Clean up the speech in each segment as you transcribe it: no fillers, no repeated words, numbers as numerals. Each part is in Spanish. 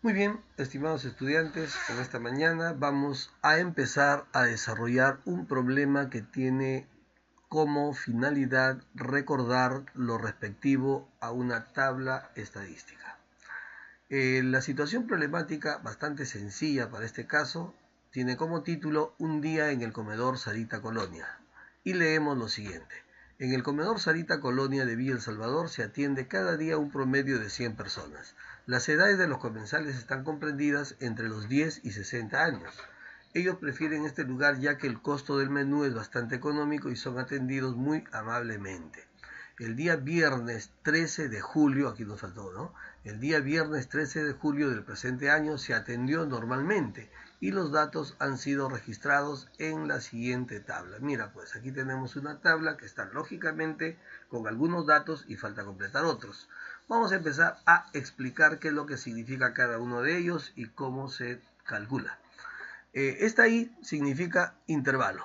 Muy bien, estimados estudiantes, en esta mañana vamos a empezar a desarrollar un problema que tiene como finalidad recordar lo respectivo a una tabla estadística. La situación problemática, bastante sencilla para este caso, tiene como título Un día en el comedor Sarita Colonia. Y leemos lo siguiente. En el comedor Sarita Colonia de Villa El Salvador se atiende cada día un promedio de 100 personas. Las edades de los comensales están comprendidas entre los 10 y 60 años. Ellos prefieren este lugar ya que el costo del menú es bastante económico y son atendidos muy amablemente. El día viernes 13 de julio, aquí nos faltó, ¿no? El día viernes 13 de julio del presente año se atendió normalmente y los datos han sido registrados en la siguiente tabla. Mira, pues aquí tenemos una tabla que está lógicamente con algunos datos y falta completar otros. Vamos a empezar a explicar qué es lo que significa cada uno de ellos y cómo se calcula. Esta I significa intervalo.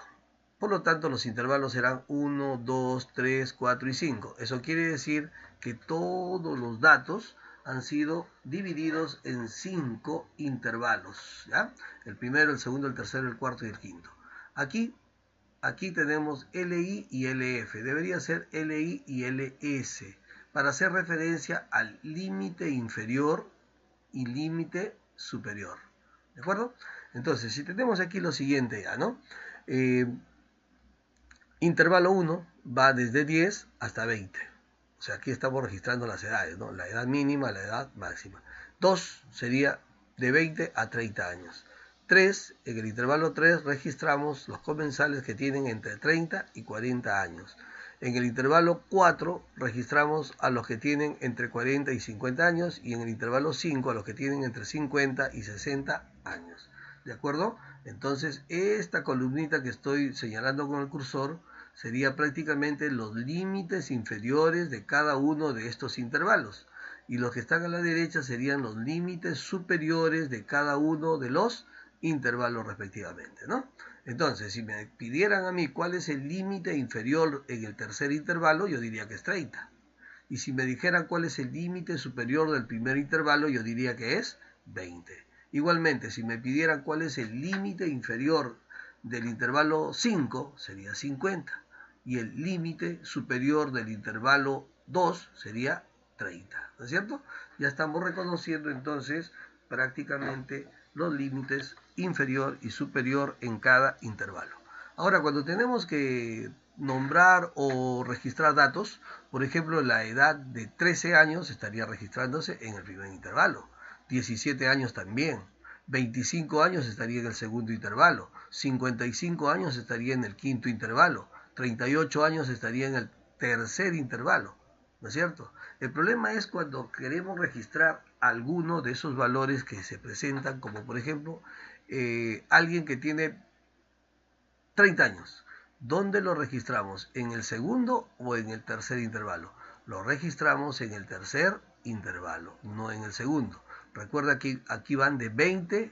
Por lo tanto, los intervalos serán 1, 2, 3, 4 y 5. Eso quiere decir que todos los datos han sido divididos en 5 intervalos, ¿ya? El primero, el segundo, el tercero, el cuarto y el quinto. Aquí tenemos LI y LF. Debería ser LI y LS para hacer referencia al límite inferior y límite superior. ¿De acuerdo? Entonces, si tenemos aquí lo siguiente ya, ¿no? Intervalo 1 va desde 10 hasta 20. O sea, aquí estamos registrando las edades, ¿no? La edad mínima, la edad máxima. 2 sería de 20 a 30 años. 3, en el intervalo 3 registramos los comensales que tienen entre 30 y 40 años. En el intervalo 4 registramos a los que tienen entre 40 y 50 años y en el intervalo 5 a los que tienen entre 50 y 60 años. ¿De acuerdo? Entonces, esta columnita que estoy señalando con el cursor sería prácticamente los límites inferiores de cada uno de estos intervalos. Y los que están a la derecha serían los límites superiores de cada uno de los intervalos respectivamente, ¿no? Entonces, si me pidieran a mí cuál es el límite inferior en el tercer intervalo, yo diría que es 30. Y si me dijeran cuál es el límite superior del primer intervalo, yo diría que es 20. Igualmente, si me pidieran cuál es el límite inferior del intervalo 5, sería 50. Y el límite superior del intervalo 2 sería 30. ¿No es cierto? Ya estamos reconociendo entonces prácticamente los límites inferior y superior en cada intervalo. Ahora, cuando tenemos que nombrar o registrar datos, por ejemplo, la edad de 13 años estaría registrándose en el primer intervalo, 17 años también, 25 años estaría en el segundo intervalo, 55 años estaría en el quinto intervalo, 38 años estaría en el tercer intervalo, ¿no es cierto? El problema es cuando queremos registrar alguno de esos valores que se presentan, como por ejemplo, alguien que tiene 30 años. ¿Dónde lo registramos? ¿En el segundo o en el tercer intervalo? Lo registramos en el tercer intervalo, no en el segundo. Recuerda que aquí van de 20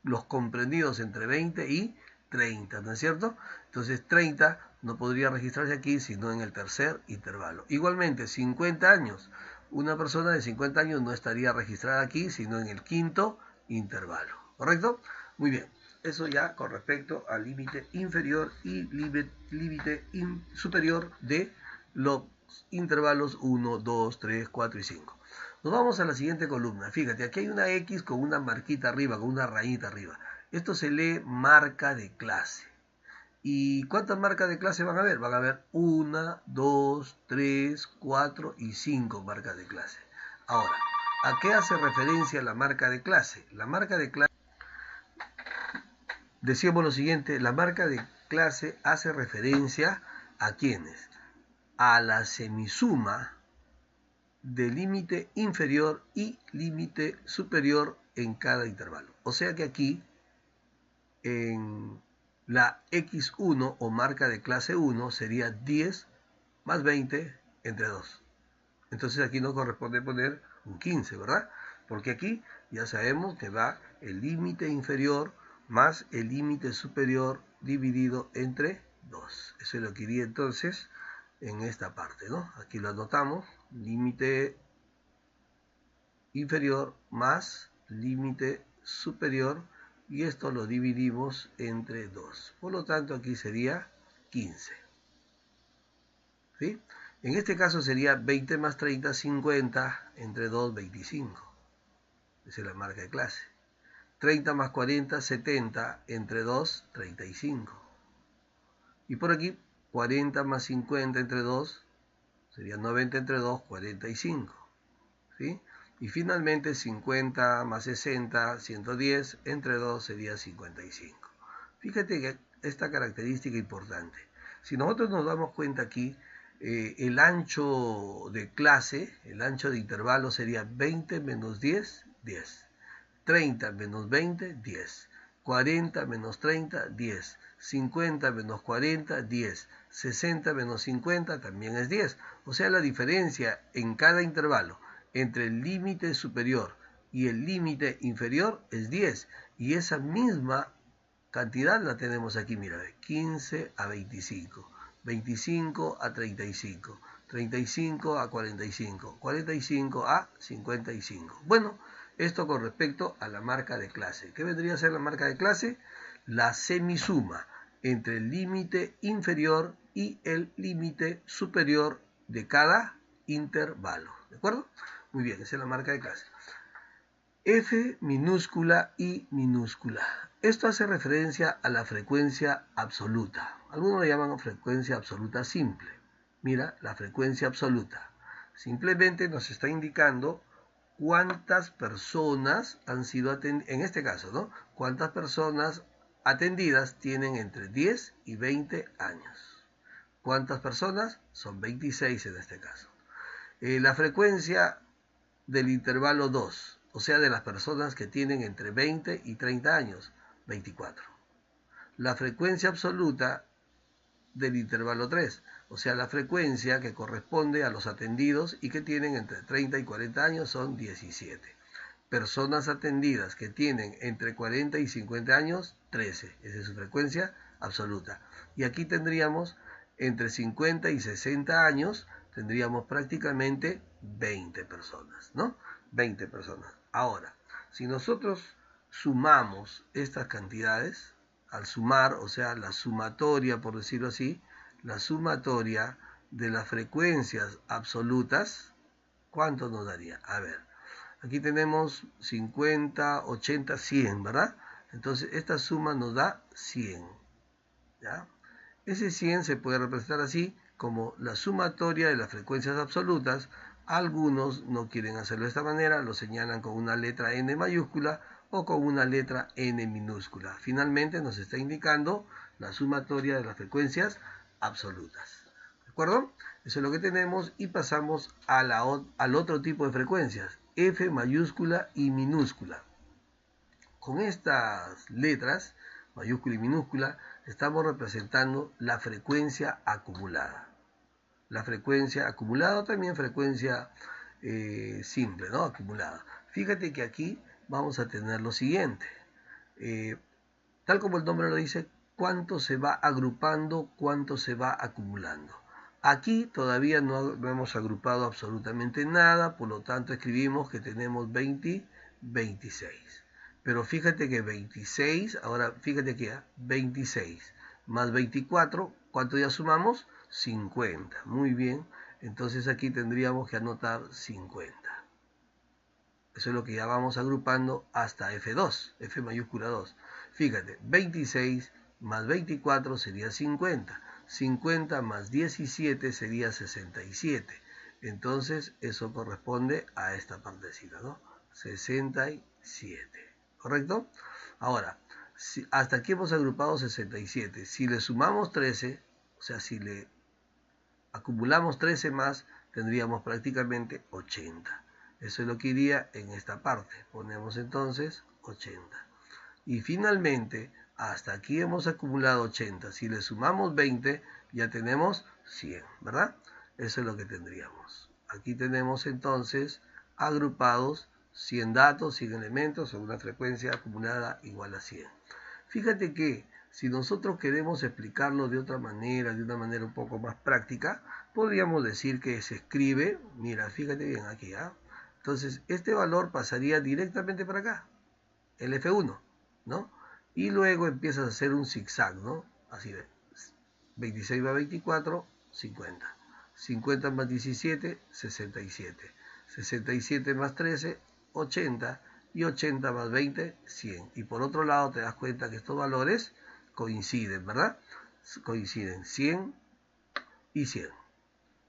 los comprendidos entre 20 y 30, ¿no es cierto? Entonces 30 no podría registrarse aquí sino en el tercer intervalo. Igualmente 50 años. Una persona de 50 años no estaría registrada aquí sino en el quinto intervalo. ¿Correcto? Muy bien. Eso ya con respecto al límite inferior y límite superior de los intervalos 1, 2, 3, 4 y 5. Nos vamos a la siguiente columna. Fíjate, aquí hay una X con una marquita arriba, con una rayita arriba. Esto se lee marca de clase. ¿Y cuántas marcas de clase van a haber? Van a haber 1, 2, 3, 4 y 5 marcas de clase. Ahora, ¿a qué hace referencia la marca de clase? La marca de clase, decíamos lo siguiente, la marca de clase hace referencia a ¿quiénes? A la semisuma de límite inferior y límite superior en cada intervalo. O sea que aquí, en la X1 o marca de clase 1 sería 10 más 20 entre 2. Entonces aquí nos corresponde poner un 15, ¿verdad? Porque aquí ya sabemos que va el límite inferior más el límite superior dividido entre 2. Eso es lo que iría entonces en esta parte, ¿no? Aquí lo anotamos, límite inferior más límite superior, y esto lo dividimos entre 2. Por lo tanto, aquí sería 15. ¿Sí? En este caso sería 20 más 30, 50, entre 2, 25. Esa es la marca de clase. 30 más 40, 70, entre 2, 35. Y por aquí, 40 más 50 entre 2, sería 90 entre 2, 45. ¿Sí? Y finalmente 50 más 60, 110, entre 2 sería 55. Fíjate que esta característica es importante. Si nosotros nos damos cuenta aquí, el ancho de clase, el ancho de intervalo sería 20 menos 10, 10. 30 menos 20, 10. 40 menos 30, 10. 50 menos 40, 10. 60 menos 50 también es 10. O sea, la diferencia en cada intervalo entre el límite superior y el límite inferior es 10. Y esa misma cantidad la tenemos aquí, mira, 15 a 25, 25 a 35, 35 a 45, 45 a 55. Bueno, esto con respecto a la marca de clase. ¿Qué vendría a ser la marca de clase? La semisuma entre el límite inferior y el límite superior de cada intervalo. ¿De acuerdo? Muy bien, esa es la marca de clase. F minúscula y minúscula. Esto hace referencia a la frecuencia absoluta. Algunos le llaman frecuencia absoluta simple. Mira, la frecuencia absoluta. Simplemente nos está indicando cuántas personas han sido atendidas, en este caso, ¿no? Cuántas personas atendidas tienen entre 10 y 20 años. ¿Cuántas personas? Son 26 en este caso. La frecuencia del intervalo 2, o sea, de las personas que tienen entre 20 y 30 años, 24. La frecuencia absoluta del intervalo 3, o sea, la frecuencia que corresponde a los atendidos y que tienen entre 30 y 40 años son 17. Personas atendidas que tienen entre 40 y 50 años, 13. Esa es su frecuencia absoluta. Y aquí tendríamos entre 50 y 60 años, tendríamos prácticamente 20 personas, ¿no? 20 personas. Ahora, si nosotros sumamos estas cantidades, al sumar, o sea, la sumatoria, por decirlo así, la sumatoria de las frecuencias absolutas, ¿cuánto nos daría? A ver, aquí tenemos 50, 80, 100, ¿verdad? Entonces, esta suma nos da 100, ¿ya? Ese 100 se puede representar así como la sumatoria de las frecuencias absolutas. Algunos no quieren hacerlo de esta manera, lo señalan con una letra N mayúscula o con una letra N minúscula. Finalmente nos está indicando la sumatoria de las frecuencias absolutas. ¿De acuerdo? Eso es lo que tenemos y pasamos a al otro tipo de frecuencias, F mayúscula y minúscula. Con estas letras, mayúscula y minúscula, estamos representando la frecuencia acumulada. La frecuencia acumulada o también frecuencia simple, ¿no? Acumulada. Fíjate que aquí vamos a tener lo siguiente. Tal como el nombre lo dice, cuánto se va agrupando, cuánto se va acumulando. Aquí todavía no hemos agrupado absolutamente nada, por lo tanto escribimos que tenemos 20, 26. Pero fíjate que 26, ahora fíjate que 26 más 24, ¿cuánto ya sumamos? 50. Muy bien, entonces aquí tendríamos que anotar 50. Eso es lo que ya vamos agrupando hasta F2, F mayúscula 2. Fíjate, 26 más 24 sería 50. 50 más 17 sería 67. Entonces eso corresponde a esta partecita, ¿no? 67. ¿Correcto? Ahora, hasta aquí hemos agrupado 67. Si le sumamos 13, o sea, si le acumulamos 13 más, tendríamos prácticamente 80. Eso es lo que iría en esta parte. Ponemos entonces 80. Y finalmente, hasta aquí hemos acumulado 80. Si le sumamos 20, ya tenemos 100, ¿verdad? Eso es lo que tendríamos. Aquí tenemos entonces agrupados 100 datos, 100 elementos a una frecuencia acumulada igual a 100. Fíjate que si nosotros queremos explicarlo de otra manera, de una manera un poco más práctica, podríamos decir que se escribe, mira, fíjate bien aquí, ¿ah? Entonces, este valor pasaría directamente para acá, el F1, ¿no? Y luego empiezas a hacer un zigzag, ¿no? Así de 26 más 24, 50. 50 más 17, 67. 67 más 13, 80. Y 80 más 20, 100. Y por otro lado te das cuenta que estos valores coinciden, ¿verdad? Coinciden 100 y 100. ¿De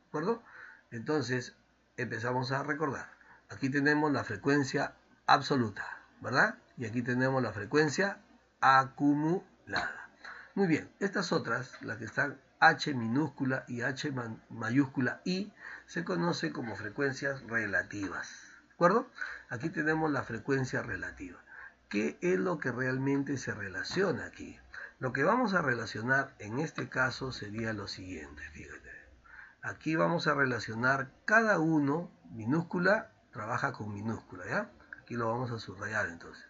acuerdo? Entonces empezamos a recordar. Aquí tenemos la frecuencia absoluta, ¿verdad? Y aquí tenemos la frecuencia acumulada. Muy bien, estas otras, las que están H minúscula y H mayúscula I, se conocen como frecuencias relativas. ¿De acuerdo? Aquí tenemos la frecuencia relativa. ¿Qué es lo que realmente se relaciona aquí? Lo que vamos a relacionar en este caso sería lo siguiente, fíjate. Aquí vamos a relacionar cada uno, minúscula trabaja con minúscula, ¿ya? Aquí lo vamos a subrayar entonces.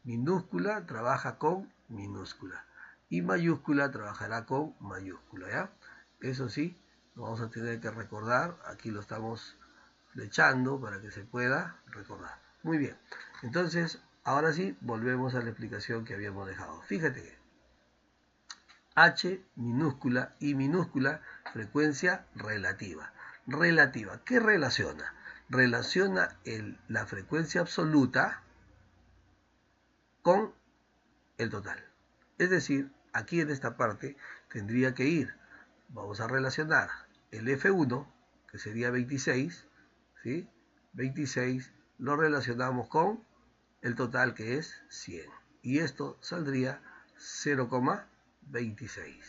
Minúscula trabaja con minúscula y mayúscula trabajará con mayúscula, ¿ya? Eso sí, lo vamos a tener que recordar, aquí lo estamos flechando para que se pueda recordar. Muy bien, entonces, ahora sí, volvemos a la explicación que habíamos dejado. Fíjate que H minúscula y minúscula, frecuencia relativa. Relativa, ¿qué relaciona? Relaciona la frecuencia absoluta con el total. Es decir, aquí en esta parte tendría que ir, vamos a relacionar el F1, que sería 26, ¿sí? 26 lo relacionamos con el total, que es 100. Y esto saldría 0,26.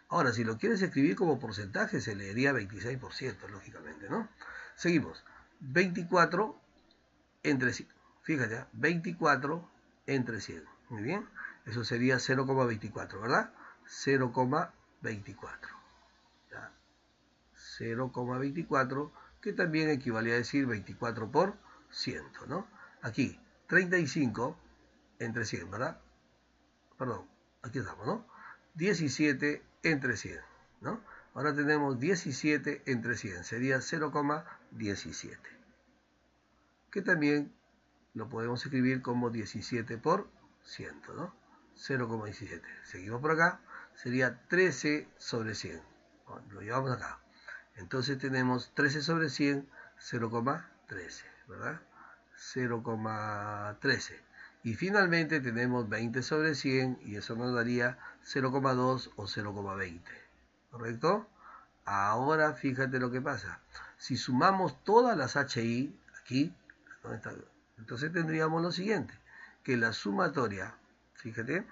Ahora, si lo quieres escribir como porcentaje, se leería 26%, lógicamente, ¿no? Seguimos. 24 entre 100. Fíjate, 24 entre 100. Muy bien. Eso sería 0,24, ¿verdad? 0,24. 0,24, que también equivale a decir 24 por 100, ¿no? Aquí, 35 entre 100, ¿verdad? Perdón, aquí estamos, ¿no? 17 entre 100, ¿no? Ahora tenemos 17 entre 100, sería 0,17. Que también lo podemos escribir como 17 por 100, ¿no? 0,17. Seguimos por acá, sería 13 sobre 100. Lo llevamos acá. Entonces tenemos 13 sobre 100, 0,13, ¿verdad? 0,13. Y finalmente tenemos 20 sobre 100 y eso nos daría 0,2 o 0,20. ¿Correcto? Ahora fíjate lo que pasa. Si sumamos todas las HI aquí, entonces tendríamos lo siguiente, que la sumatoria, fíjate,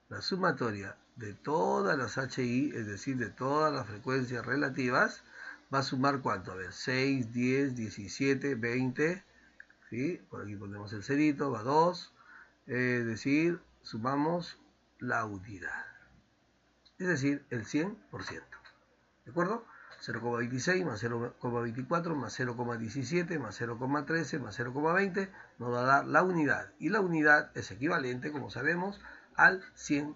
la sumatoria de todas las HI, es decir, de todas las frecuencias relativas, va a sumar ¿cuánto? A ver, 6, 10, 17, 20, ¿sí? Por aquí ponemos el cerito, va 2, es decir, sumamos la unidad, es decir, el 100%, ¿de acuerdo? 0,26 más 0,24 más 0,17 más 0,13 más 0,20 nos va a dar la unidad, y la unidad es equivalente, como sabemos, al 100%.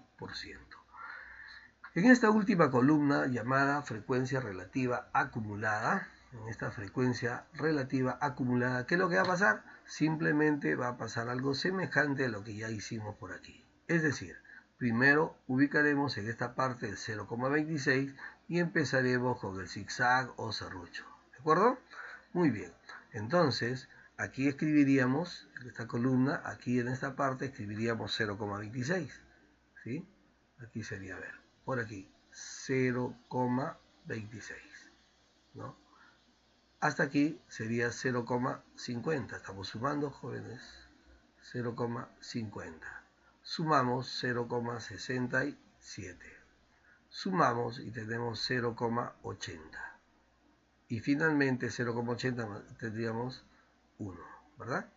En esta última columna llamada frecuencia relativa acumulada, en esta frecuencia relativa acumulada, ¿qué es lo que va a pasar? Simplemente va a pasar algo semejante a lo que ya hicimos por aquí. Es decir, primero ubicaremos en esta parte el 0,26 y empezaremos con el zigzag o serrucho. ¿De acuerdo? Muy bien. Entonces, aquí escribiríamos, en esta columna, aquí en esta parte escribiríamos 0,26. ¿Sí? Aquí sería, a ver, por aquí, 0,26. ¿No? Hasta aquí sería 0,50. Estamos sumando, jóvenes. 0,50. Sumamos 0,67. Sumamos y tenemos 0,80. Y finalmente 0,80 tendríamos 1, ¿verdad?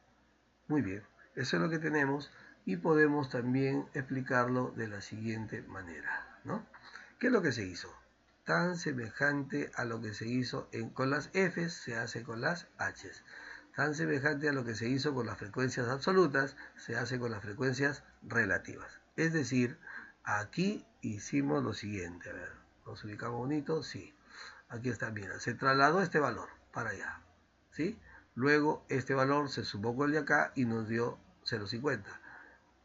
Muy bien, eso es lo que tenemos y podemos también explicarlo de la siguiente manera, ¿no? ¿Qué es lo que se hizo? Tan semejante a lo que se hizo con las Fs, se hace con las Hs. Tan semejante a lo que se hizo con las frecuencias absolutas, se hace con las frecuencias relativas. Es decir, aquí hicimos lo siguiente. A ver, ¿nos ubicamos bonito? Sí. Aquí está, mira, se trasladó este valor para allá. ¿sí? Luego este valor se sumó con el de acá y nos dio 0,50.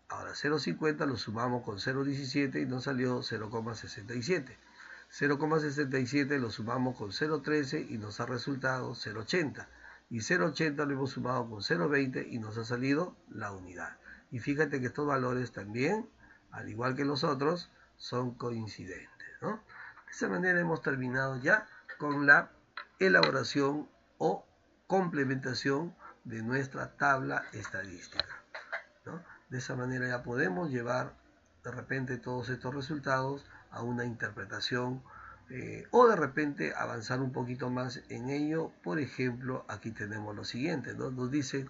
Ahora 0,50 lo sumamos con 0,17 y nos salió 0,67. 0,67 lo sumamos con 0,13 y nos ha resultado 0,80. Y 0,80 lo hemos sumado con 0,20 y nos ha salido la unidad. Y fíjate que estos valores también, al igual que los otros, son coincidentes, ¿no? De esa manera hemos terminado ya con la elaboración o complementación de nuestra tabla estadística, ¿no? De esa manera ya podemos llevar de repente todos estos resultados a una interpretación o de repente avanzar un poquito más en ello. Por ejemplo, aquí tenemos lo siguiente, ¿no? Nos dice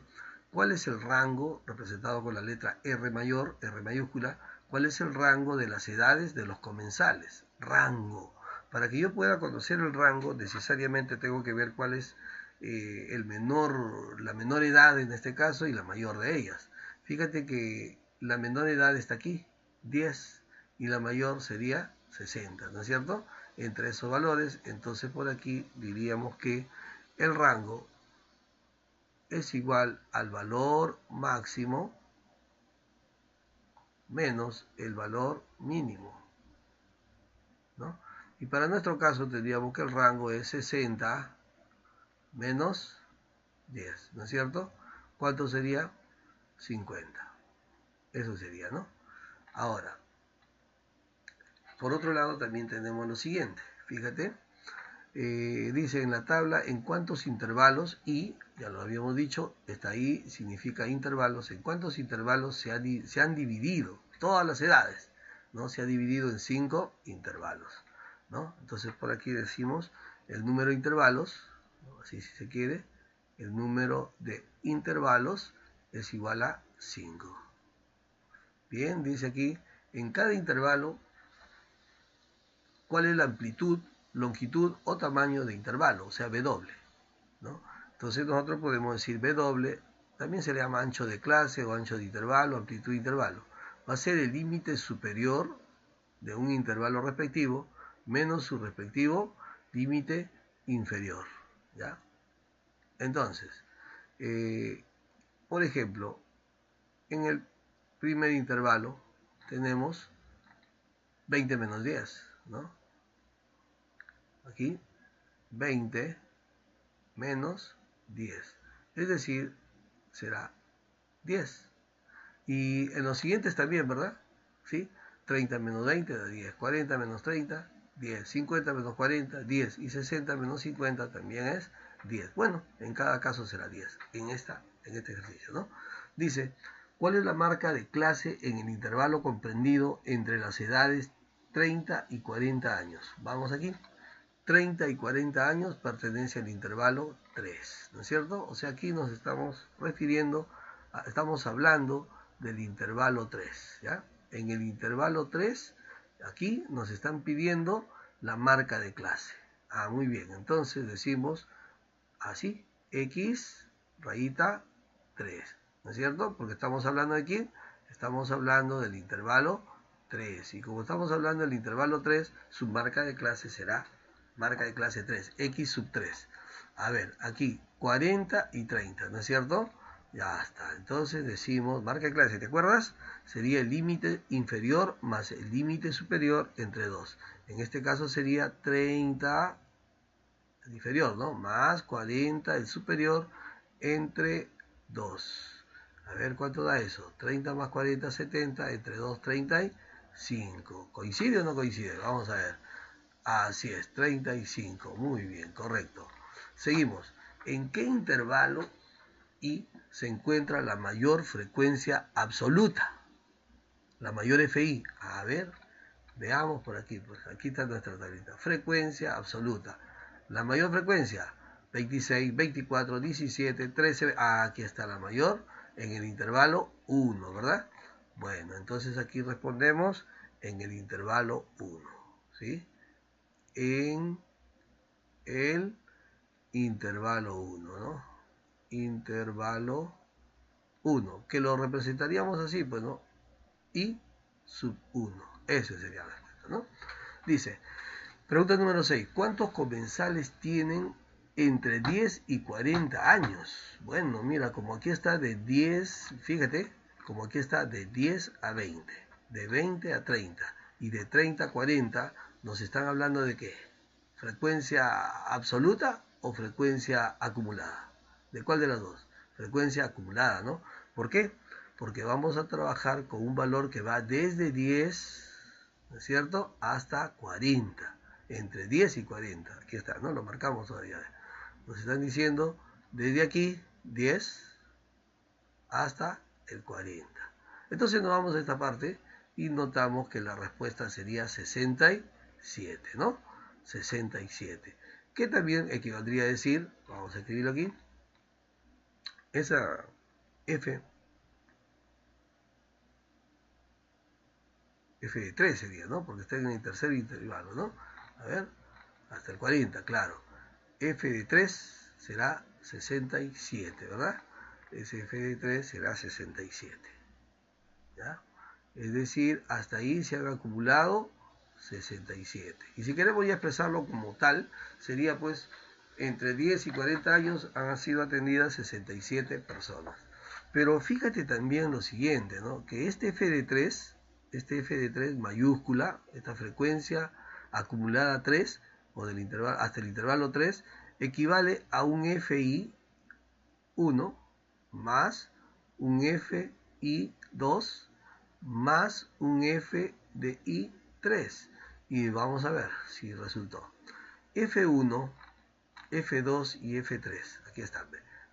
cuál es el rango representado con la letra R mayor, R mayúscula, cuál es el rango de las edades de los comensales. Rango. Para que yo pueda conocer el rango, necesariamente tengo que ver cuál es la menor edad en este caso y la mayor de ellas. Fíjate que la menor edad está aquí, 10, y la mayor sería 60, ¿no es cierto? Entre esos valores, entonces por aquí diríamos que el rango es igual al valor máximo menos el valor mínimo, ¿no? Y para nuestro caso tendríamos que el rango es 60 menos 10, ¿no es cierto? ¿Cuánto sería? 50. Eso sería, ¿no? Ahora, por otro lado también tenemos lo siguiente. Fíjate, dice en la tabla en cuántos intervalos, y ya lo habíamos dicho, está ahí, significa intervalos, en cuántos intervalos se han dividido todas las edades, ¿no? Se ha dividido en 5 intervalos, ¿no? Entonces por aquí decimos el número de intervalos, ¿no? Así si se quiere, el número de intervalos es igual a 5. Bien, dice aquí, en cada intervalo, ¿cuál es la amplitud, longitud o tamaño de intervalo? O sea, W, ¿no? Entonces nosotros podemos decir W, también se le llama ancho de clase o ancho de intervalo, amplitud de intervalo. Va a ser el límite superior de un intervalo respectivo menos su respectivo límite inferior, ¿ya? Entonces, por ejemplo, en el primer intervalo tenemos 20 menos 10, ¿no? Aquí 20 menos 10, es decir, será 10. Y en los siguientes también, ¿verdad? ¿Sí? 30 menos 20 da 10, 40 menos 30, 10, 50 menos 40, 10, y 60 menos 50 también es 10. Bueno, en cada caso será 10, en este ejercicio, ¿no? Dice, ¿cuál es la marca de clase en el intervalo comprendido entre las edades 30 y 40 años? Vamos aquí. 30 y 40 años pertenece al intervalo 3, ¿no es cierto? O sea, aquí nos estamos refiriendo, estamos hablando del intervalo 3, ¿ya? En el intervalo 3, aquí nos están pidiendo la marca de clase. Ah, muy bien, entonces decimos así, X rayita 3, ¿no es cierto? Porque estamos hablando de quién? Estamos hablando del intervalo 3, y como estamos hablando del intervalo 3, su marca de clase será marca de clase 3, X sub 3. A ver, aquí 40 y 30, ¿no es cierto? Ya está, entonces decimos, marca de clase, ¿te acuerdas? Sería el límite inferior más el límite superior entre 2. En este caso sería 30, el inferior, ¿no? Más 40, el superior, entre 2. A ver, ¿cuánto da eso? 30 más 40, 70, entre 2, 35. ¿Coincide o no coincide? Vamos a ver. Así es, 35. Muy bien, correcto. Seguimos. ¿En qué intervalo y se encuentra la mayor frecuencia absoluta? La mayor FI. A ver, veamos por aquí. Pues aquí está nuestra tablita. Frecuencia absoluta. La mayor frecuencia, 26, 24, 17, 13. Aquí está la mayor en el intervalo 1, ¿verdad? Bueno, entonces aquí respondemos en el intervalo 1, ¿sí? En el intervalo 1, ¿no? Intervalo 1, que lo representaríamos así, pues, ¿no? I sub 1, ese sería la respuesta, ¿no? Dice, pregunta número 6, ¿cuántos comensales tienen entre 10 y 40 años. Bueno, mira, como aquí está de 10, fíjate, como aquí está de 10 a 20, de 20 a 30 y de 30 a 40, nos están hablando de ¿qué? ¿Frecuencia absoluta o frecuencia acumulada? ¿De cuál de las dos? Frecuencia acumulada, ¿no? ¿Por qué? Porque vamos a trabajar con un valor que va desde 10, ¿no es cierto?, hasta 40. Entre 10 y 40. Aquí está, ¿no? Lo marcamos todavía. Nos están diciendo desde aquí 10 hasta el 40. Entonces nos vamos a esta parte y notamos que la respuesta sería 67, ¿no? 67. Que también equivaldría a decir, vamos a escribirlo aquí, esa F de 3 sería, ¿no? Porque está en el tercer intervalo, ¿no? A ver, hasta el 40, claro. F de 3 será 67, ¿verdad? Ese F de 3 será 67. ¿Ya? Es decir, hasta ahí se han acumulado 67. Y si queremos ya expresarlo como tal, sería pues entre 10 y 40 años han sido atendidas 67 personas. Pero fíjate también lo siguiente, ¿no? Que este F de 3 mayúscula, esta frecuencia acumulada 3, o del intervalo, hasta el intervalo 3, equivale a un FI 1 más un FI 2 más un F de I3. Y vamos a ver si resultó. F1, F2 y F3. Aquí están.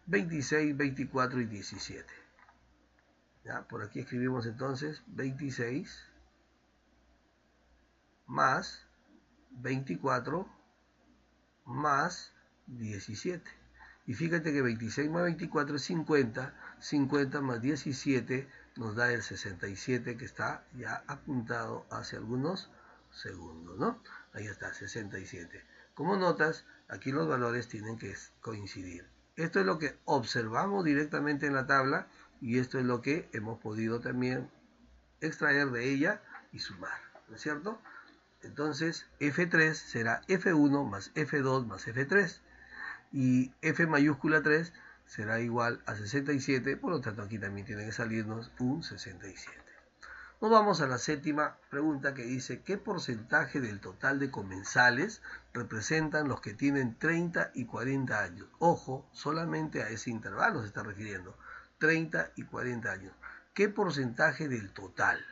26, 24 y 17. ¿Ya? Por aquí escribimos entonces 26 más 24 más 17. Y fíjate que 26 más 24 es 50, 50 más 17 nos da el 67 que está ya apuntado hace algunos segundos, ¿no? Ahí está, 67. Como notas, aquí los valores tienen que coincidir. Esto es lo que observamos directamente en la tabla y esto es lo que hemos podido también extraer de ella y sumar, ¿no es cierto? Entonces, F3 será F1 más F2 más F3. Y F mayúscula 3 será igual a 67, por lo tanto aquí también tiene que salirnos un 67. Nos vamos a la séptima pregunta que dice, ¿qué porcentaje del total de comensales representan los que tienen 30 y 40 años? Ojo, solamente a ese intervalo se está refiriendo, 30 y 40 años. ¿Qué porcentaje del total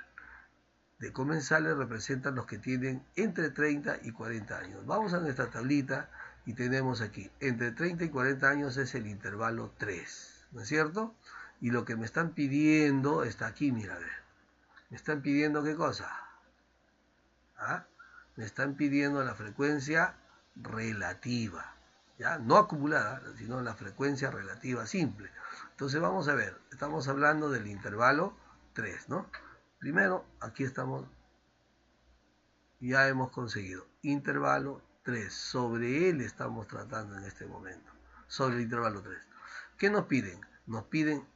de comensales representan los que tienen entre 30 y 40 años? Vamos a nuestra tablita y tenemos aquí, entre 30 y 40 años es el intervalo 3, ¿no es cierto? Y lo que me están pidiendo está aquí, mira, a ver. ¿Me están pidiendo qué cosa? ¿Ah? Me están pidiendo la frecuencia relativa, ¿ya? No acumulada, sino la frecuencia relativa simple. Entonces vamos a ver, estamos hablando del intervalo 3, ¿no? Primero, aquí estamos, ya hemos conseguido intervalo 3, sobre él estamos tratando en este momento, sobre el intervalo 3. ¿Qué nos piden? Nos piden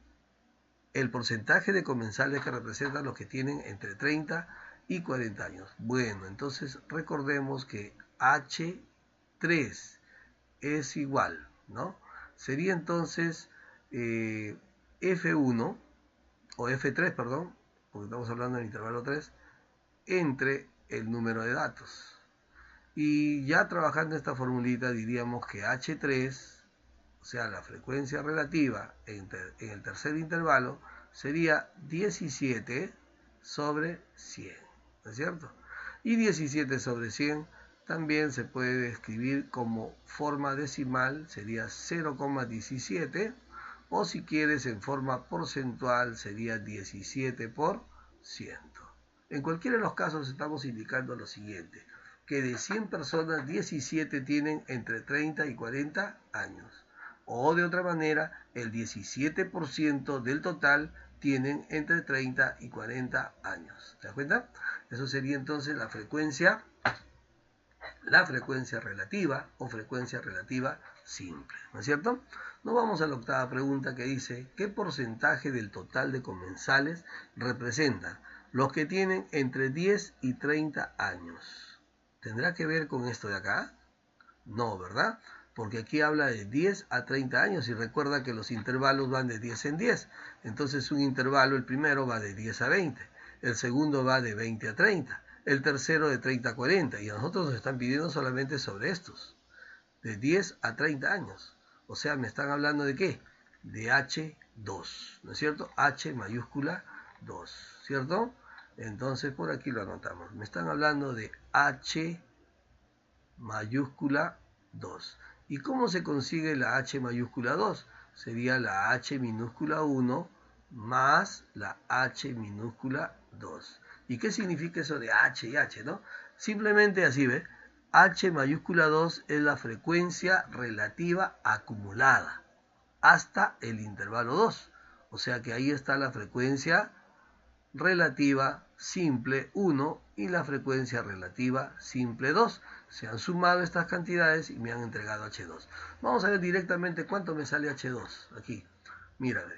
el porcentaje de comensales que representan los que tienen entre 30 y 40 años. Bueno, entonces recordemos que H3 es igual, ¿no? Sería entonces F1, o F3, perdón, porque estamos hablando del intervalo 3, entre el número de datos. Y ya trabajando esta formulita diríamos que H3, o sea, la frecuencia relativa en el tercer intervalo, sería 17 sobre 100, ¿no es cierto? Y 17 sobre 100 también se puede escribir como forma decimal, sería 0,17, o si quieres en forma porcentual sería 17 por 100. En cualquiera de los casos estamos indicando lo siguiente, que de 100 personas, 17 tienen entre 30 y 40 años. O de otra manera, el 17% del total tienen entre 30 y 40 años. ¿Te das cuenta? Eso sería entonces la frecuencia relativa o frecuencia relativa simple, ¿no es cierto? Nos vamos a la octava pregunta que dice, ¿qué porcentaje del total de comensales representan los que tienen entre 10 y 30 años? ¿Tendrá que ver con esto de acá? No, ¿verdad? porque aquí habla de 10 a 30 años y recuerda que los intervalos van de 10 en 10. Entonces un intervalo, el primero va de 10 a 20, el segundo va de 20 a 30, el tercero de 30 a 40 y a nosotros nos están pidiendo solamente sobre estos, de 10 a 30 años. O sea, me están hablando de ¿qué? De H2, ¿no es cierto? H mayúscula 2, ¿cierto? Entonces por aquí lo anotamos. Me están hablando de H mayúscula 2. ¿Y cómo se consigue la H mayúscula 2? Sería la H minúscula 1 más la H minúscula 2. ¿Y qué significa eso de H y H, no? Simplemente así, ¿ve? H mayúscula 2 es la frecuencia relativa acumulada hasta el intervalo 2. O sea que ahí está la frecuencia relativa simple 1 y la frecuencia relativa simple 2. Se han sumado estas cantidades y me han entregado H2. Vamos a ver directamente cuánto me sale H2. Aquí, mírame.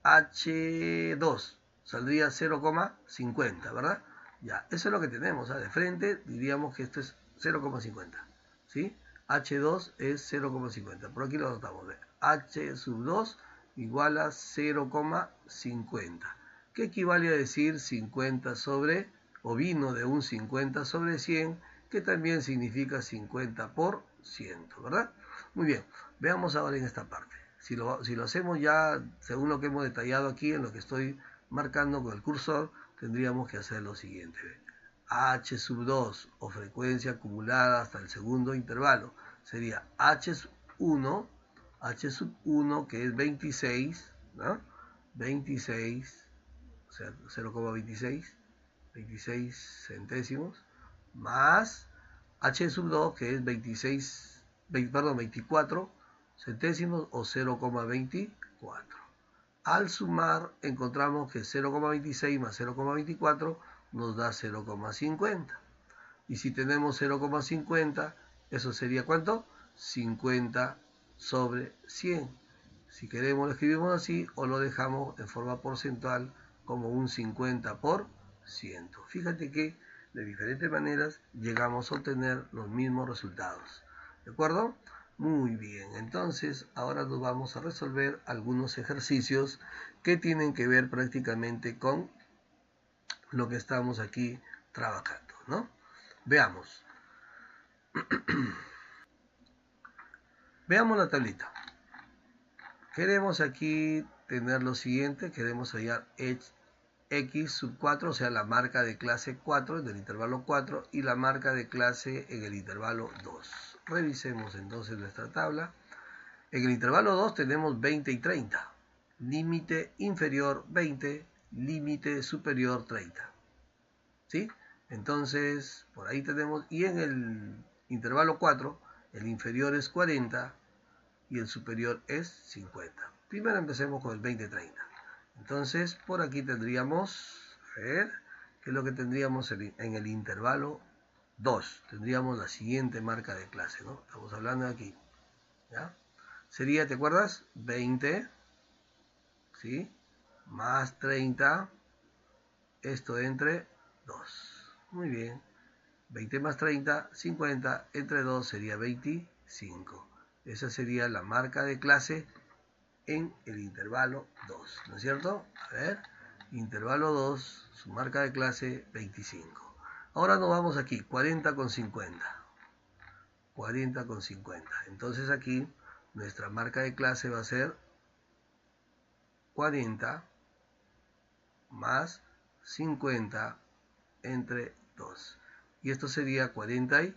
H2 saldría 0,50, ¿verdad? Ya, eso es lo que tenemos. De frente diríamos que esto es 0,50. ¿Sí? H2 es 0,50. Por aquí lo anotamos. H sub 2 igual a 0,50. ¿Qué equivale a decir 50 sobre, o vino de un 50 sobre 100, que también significa 50 por 100, ¿verdad? Muy bien, veamos ahora en esta parte. Si lo hacemos ya según lo que hemos detallado aquí, en lo que estoy marcando con el cursor, tendríamos que hacer lo siguiente. H sub 2, o frecuencia acumulada hasta el segundo intervalo, sería H sub 1, que es 26, ¿no? 26, o sea, 0,26 centésimos, más H sub 2, que es 24 centésimos o 0,24. Al sumar, encontramos que 0,26 más 0,24 nos da 0,50. Y si tenemos 0,50, eso sería ¿cuánto? 50 sobre 100. Si queremos lo escribimos así o lo dejamos en forma porcentual como un 50%. Fíjate que de diferentes maneras llegamos a obtener los mismos resultados. ¿De acuerdo? Muy bien, entonces ahora nos vamos a resolver algunos ejercicios que tienen que ver prácticamente con lo que estamos aquí trabajando, ¿no? Veamos. Veamos la tablita. Queremos aquí tener lo siguiente, queremos hallar x sub 4, o sea, la marca de clase 4 en el intervalo 4 y la marca de clase en el intervalo 2. Revisemos entonces nuestra tabla. En el intervalo 2 tenemos 20 y 30. Límite inferior 20, límite superior 30. ¿Sí? Entonces, por ahí tenemos, y en el intervalo 4, el inferior es 40 y el superior es 50. Primero empecemos con el 20-30. Entonces, por aquí tendríamos, a ver, ¿qué es lo que tendríamos en el intervalo 2? Tendríamos la siguiente marca de clase, ¿no? Estamos hablando de aquí, ¿ya? Sería, ¿te acuerdas? 20, ¿sí? Más 30, esto entre 2. Muy bien. 20 más 30, 50, entre 2 sería 25. Esa sería la marca de clase en el intervalo 2, ¿no es cierto? A ver, intervalo 2, su marca de clase 25. Ahora nos vamos aquí, 40 con 50. 40 con 50. Entonces aquí nuestra marca de clase va a ser 40 más 50 entre 2. Y esto sería 40 y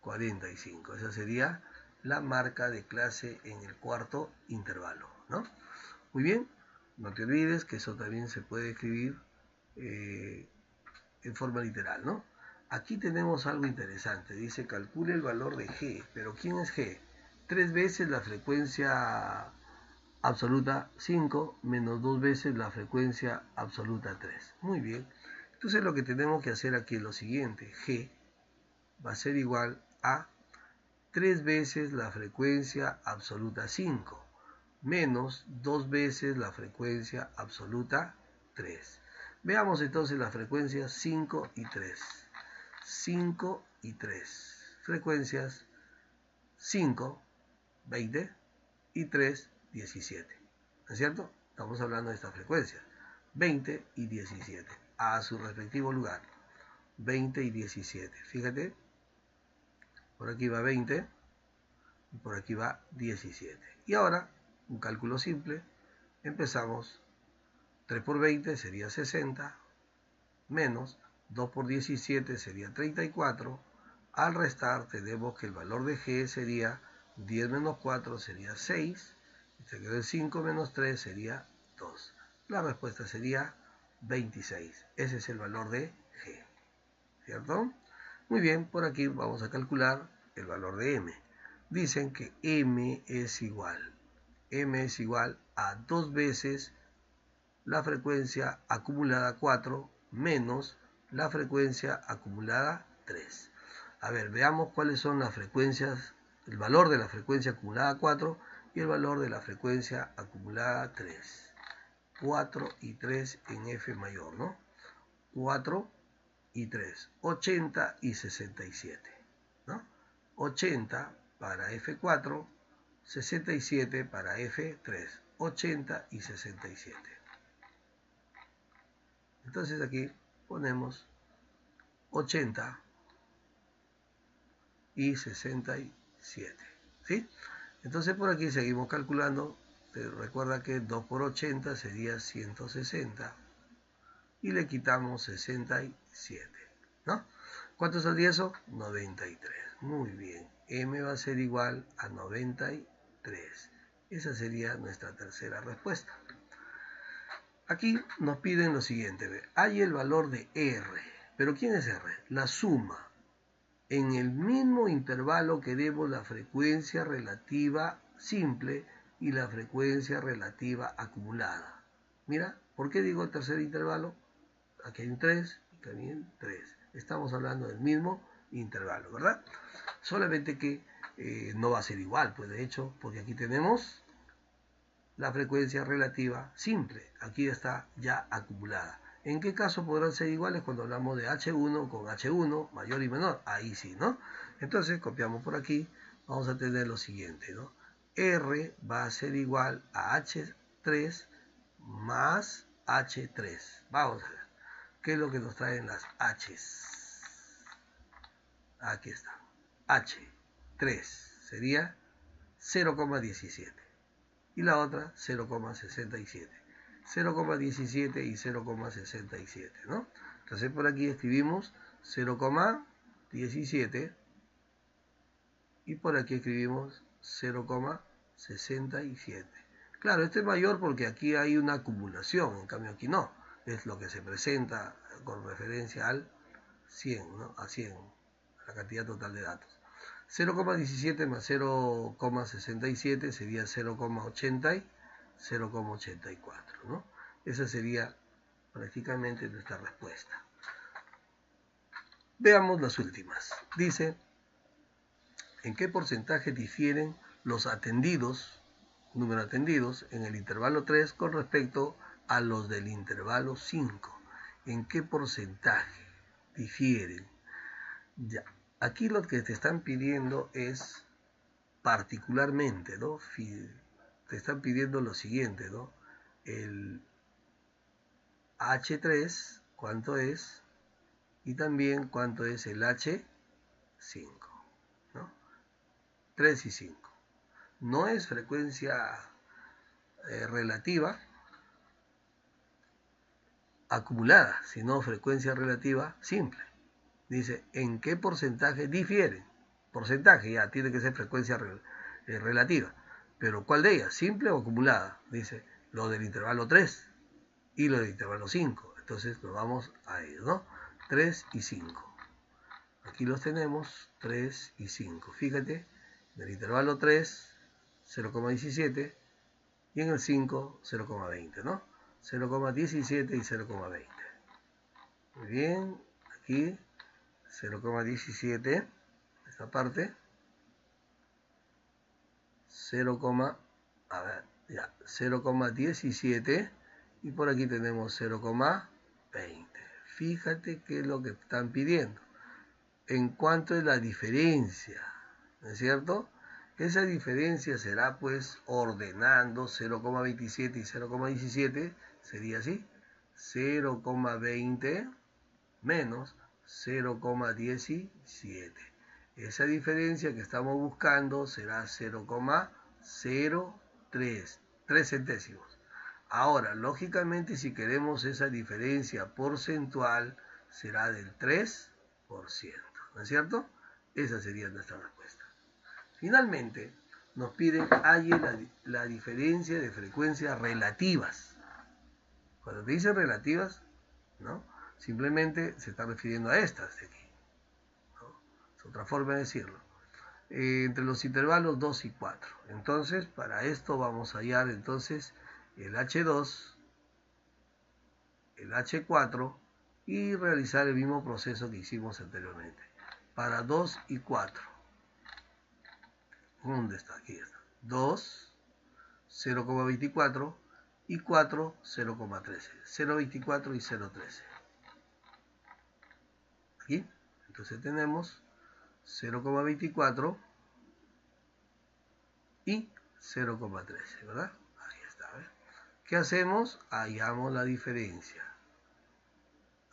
45. Esa sería la marca de clase en el cuarto intervalo, ¿no? Muy bien, no te olvides que eso también se puede escribir en forma literal, ¿no? Aquí tenemos algo interesante. Dice, calcule el valor de G. ¿Pero quién es G? 3 veces la frecuencia absoluta 5 menos 2 veces la frecuencia absoluta 3. Muy bien. Entonces lo que tenemos que hacer aquí es lo siguiente. G va a ser igual a 3 veces la frecuencia absoluta 5 menos 2 veces la frecuencia absoluta 3. Veamos entonces las frecuencias 5 y 3. 5 y 3. Frecuencias 5 20 y 3, 17. ¿No es cierto? Estamos hablando de esta frecuencia. 20 y 17 a su respectivo lugar. 20 y 17. Fíjate, por aquí va 20 y por aquí va 17. Y ahora, un cálculo simple. Empezamos. 3 por 20 sería 60, menos 2 por 17 sería 34. Al restar tenemos que el valor de G sería 10 menos 4 sería 6. Se quedó el 5 menos 3 sería 2. La respuesta sería 26. Ese es el valor de G. ¿Cierto? Muy bien, por aquí vamos a calcular el valor de M. Dicen que M es igual a 2 veces la frecuencia acumulada 4 menos la frecuencia acumulada 3. A ver, veamos cuáles son las frecuencias, el valor de la frecuencia acumulada 4 y el valor de la frecuencia acumulada 3. 4 y 3 en F mayor, ¿no? 4 y 3, 80 y 67, ¿no? 80 para F4, 67 para F3, 80 y 67. Entonces aquí ponemos 80 y 67, ¿sí? Entonces por aquí seguimos calculando. Recuerda que 2 por 80 sería 160 y le quitamos 67, ¿no? ¿Cuánto saldría eso? 93. Muy bien. M va a ser igual a 93. Esa sería nuestra tercera respuesta. Aquí nos piden lo siguiente. Hay el valor de R. ¿Pero quién es R? La suma. En el mismo intervalo queremos la frecuencia relativa simple y la frecuencia relativa acumulada. Mira, ¿por qué digo el tercer intervalo? Aquí hay un 3 y también 3. Estamos hablando del mismo intervalo, ¿verdad? Solamente que no va a ser igual, pues de hecho, porque aquí tenemos la frecuencia relativa simple. Aquí está ya acumulada. ¿En qué caso podrán ser iguales? Cuando hablamos de H1 con H1, mayor y menor. Ahí sí, ¿no? Entonces, copiamos por aquí. Vamos a tener lo siguiente, ¿no? R va a ser igual a H3 más H3. Vamos a ver. ¿Qué es lo que nos traen las H's? Aquí está. H3 sería 0,17. Y la otra 0,67. 0,17 y 0,67, ¿no? Entonces por aquí escribimos 0,17 y por aquí escribimos 0,67. Claro, este es mayor porque aquí hay una acumulación, en cambio aquí no. Es lo que se presenta con referencia al 100, ¿no? A 100, la cantidad total de datos. 0,17 más 0,67 sería 0,80 y 0,84, ¿no? Esa sería prácticamente nuestra respuesta. Veamos las últimas. Dice, ¿en qué porcentaje difieren los atendidos, número de atendidos, en el intervalo 3 con respecto a los del intervalo 5? ¿En qué porcentaje difieren? Ya. Aquí lo que te están pidiendo es particularmente, ¿no? Te están pidiendo lo siguiente, ¿no? El H3, ¿cuánto es? Y también cuánto es el H5, ¿no? 3 y 5. No es frecuencia relativa acumulada, sino frecuencia relativa simple. Dice, ¿en qué porcentaje difieren? Porcentaje ya tiene que ser frecuencia relativa. Pero ¿cuál de ellas? ¿Simple o acumulada? Dice, lo del intervalo 3 y lo del intervalo 5. Entonces nos vamos a ellos, ¿no? 3 y 5. Aquí los tenemos, 3 y 5. Fíjate, en el intervalo 3, 0,17 y en el 5, 0,20, ¿no? 0,17 y 0,20. Muy bien, aquí 0,17, esta parte, 0,17 y por aquí tenemos 0,20. Fíjate qué es lo que están pidiendo. ¿En cuánto es la diferencia? ¿No es cierto? Esa diferencia será pues ordenando 0,27 y 0,17, sería así, 0,20 menos 0,17. Esa diferencia que estamos buscando será 0,03, 3 centésimos. Ahora, lógicamente, si queremos esa diferencia porcentual, será del 3%, ¿no es cierto? Esa sería nuestra respuesta. Finalmente, nos piden halle la diferencia de frecuencias relativas. Cuando te dicen relativas, ¿no? Simplemente se está refiriendo a estas de aquí, ¿no? Es otra forma de decirlo. Entre los intervalos 2 y 4. Entonces, para esto vamos a hallar entonces el H2, el H4 y realizar el mismo proceso que hicimos anteriormente. Para 2 y 4. ¿Dónde está? Aquí está. 2, 0,24 y 4, 0,13. 0,24 y 0,13. Aquí. Entonces tenemos 0,24 y 0,13, ¿verdad? Ahí está. ¿Ves? ¿Qué hacemos? Hallamos la diferencia.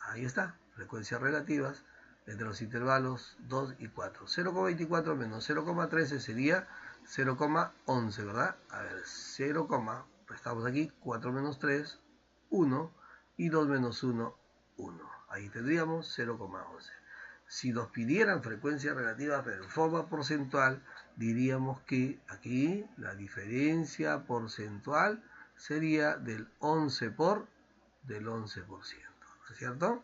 Ahí está. Frecuencias relativas entre los intervalos 2 y 4. 0,24 menos 0,13 sería 0,11, ¿verdad? A ver, 0, estamos aquí, 4 menos 3, 1, y 2 menos 1, 1. Ahí tendríamos 0,11. Si nos pidieran frecuencias relativas pero en forma porcentual, diríamos que aquí la diferencia porcentual sería del 11 del 11%, ¿no es cierto?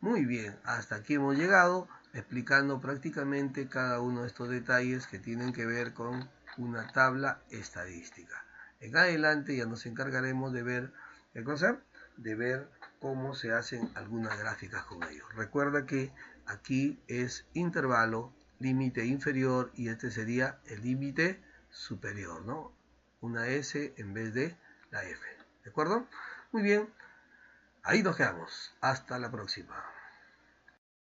Muy bien, hasta aquí hemos llegado explicando prácticamente cada uno de estos detalles que tienen que ver con una tabla estadística. En adelante ya nos encargaremos de ver, ¿qué cosa? De ver cómo se hacen algunas gráficas con ellos. Recuerda que aquí es intervalo, límite inferior y este sería el límite superior, ¿no? Una S en vez de la F, ¿de acuerdo? Muy bien, ahí nos quedamos. Hasta la próxima.